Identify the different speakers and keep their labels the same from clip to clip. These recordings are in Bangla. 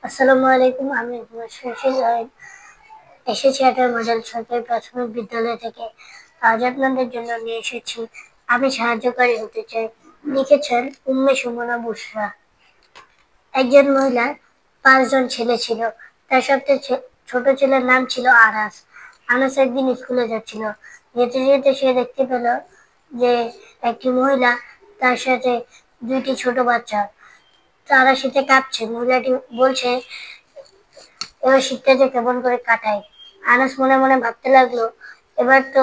Speaker 1: আসসালামু আলাইকুম। আমি এসেছি একটা মডেল সরকারি প্রাথমিক বিদ্যালয় থেকে। আজ আপনাদের জন্য নিয়ে এসেছি আমি সাহায্যকারী হতে চাই। লিখেছেন উম্মে সুমনা বুশরা। একজন মহিলার 5 জন ছেলে ছিল। তার সবচেয়ে ছোট ছেলের নাম ছিল আনাস। আনাস একদিন স্কুলে যাচ্ছিল। যেতে যেতে সে দেখতে পেল যে একটি মহিলা তার সাথে 2টি ছোট বাচ্চা, তারা শীতে কাঁপছে। মহিলাটি বলছে, এবার শীতটা যে কেমন করে কাটাই। আনাস মনে মনে ভাবতে লাগলো, এবার তো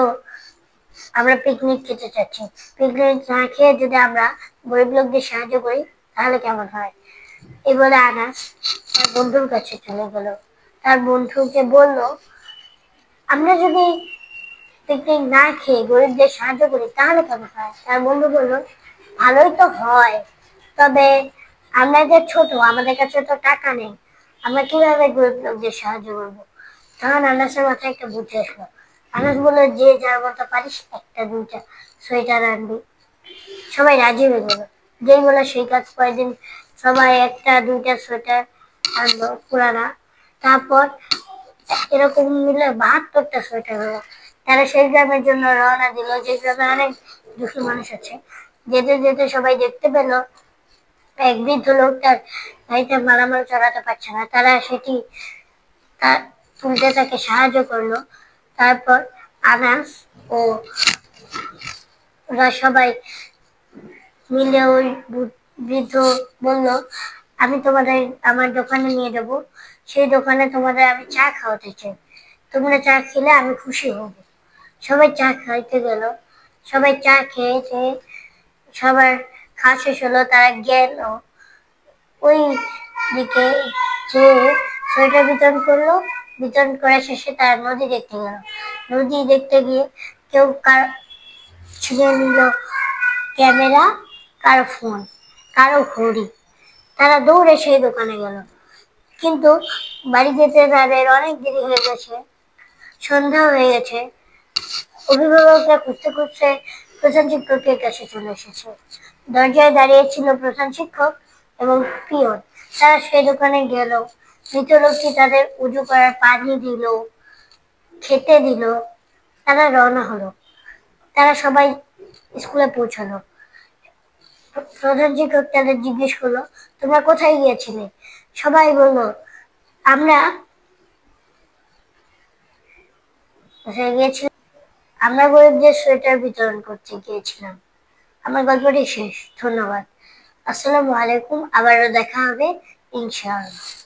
Speaker 1: আমরা পিকনিক খেতে চাচ্ছি, পিকনিক না খেয়ে যদি আমরা গরিব লোকদের সাহায্য করি তাহলে কেমন হয়। এবারে আনাস তার বন্ধুর কাছে চলে গেল। তার বন্ধুকে বলল, আমরা যদি পিকনিক না খেয়ে গরিবদের সাহায্য করি তাহলে কেমন হয়। তার বন্ধু বলল, ভালোই তো হয়, তবে আমরা যে ছোট, আমাদের কাছে তো টাকা নেই, আমরা কিভাবে গরিব লোকদের সাহায্য করবো। তখন আনাসের মাথায় একটা বুদ্ধি আসলো। আনাস বললো, যে যার মতো পারিস একটা দুইটা সোয়েটার আনবি। সবাই রাজি হয়ে গেল। যেই বলে সেই কাজ। কয়েকদিন সবাই একটা দুইটা সোয়েটার আনলো পুরানা। তারপর এরকম মিলে 72টা সোয়েটার হলো। তারা সেই গ্রামের জন্য রওনা দিল, যে গ্রামে অনেক দুঃখী মানুষ আছে। যেতে যেতে সবাই দেখতে পেল এক বৃদ্ধ লোক তার গাড়িতে মালামাল চড়াতে পারছে না। তারা সেটি তার তুলতে তাকে সাহায্য করলো। তারপর আনাস ও ওরা সবাই মিলে ওই বৃদ্ধ বলল, আমি তোমাদের আমার দোকানে নিয়ে যাবো, সেই দোকানে তোমাদের আমি চা খাওয়াতে চাই, তোমরা চা খেলে আমি খুশি হব। সবাই চা খাইতে গেল। সবাই চা খেয়েছে, সবার খাওয়া শেষ হলো। তারা গেল ওই দিকে, যে সোয়েটার বিতরণ করলো। বিতরণ করা শেষে তারা নদী দেখতে গেল। নদী দেখতে গিয়ে কেউ ছিঁড়ে নিল ক্যামেরা, কারো ফোন, কারো ঘড়ি। তারা দৌড়ে সেই দোকানে গেল, কিন্তু বাড়ি যেতে তাদের অনেক দেরি হয়ে গেছে, সন্ধ্যা হয়ে গেছে। অভিভাবকরা খুঁজতে খুঁজতে প্রধান শিক্ষকের কাছে চলে এসেছে। দরজায় দাঁড়িয়ে ছিল প্রধান শিক্ষক এবং পিয়ন। তারা সেই দোকানে গেল। মৃত লোকটি তাদের উজু করার পানি দিল, খেতে দিল। তারা রওনা হলো। তারা সবাই স্কুলে পৌঁছালো। প্রধান শিক্ষক তাদের জিজ্ঞেস করলো, তোমরা কোথায় গিয়েছিলে। সবাই বলল, আমরা গিয়েছিলাম, আমরা গরিবদের সোয়েটার বিতরণ করতে গিয়েছিলাম। আমার গল্পটি শেষ। ধন্যবাদ। আসসালামু আলাইকুম। আবারও দেখা হবে ইনশাআল্লাহ।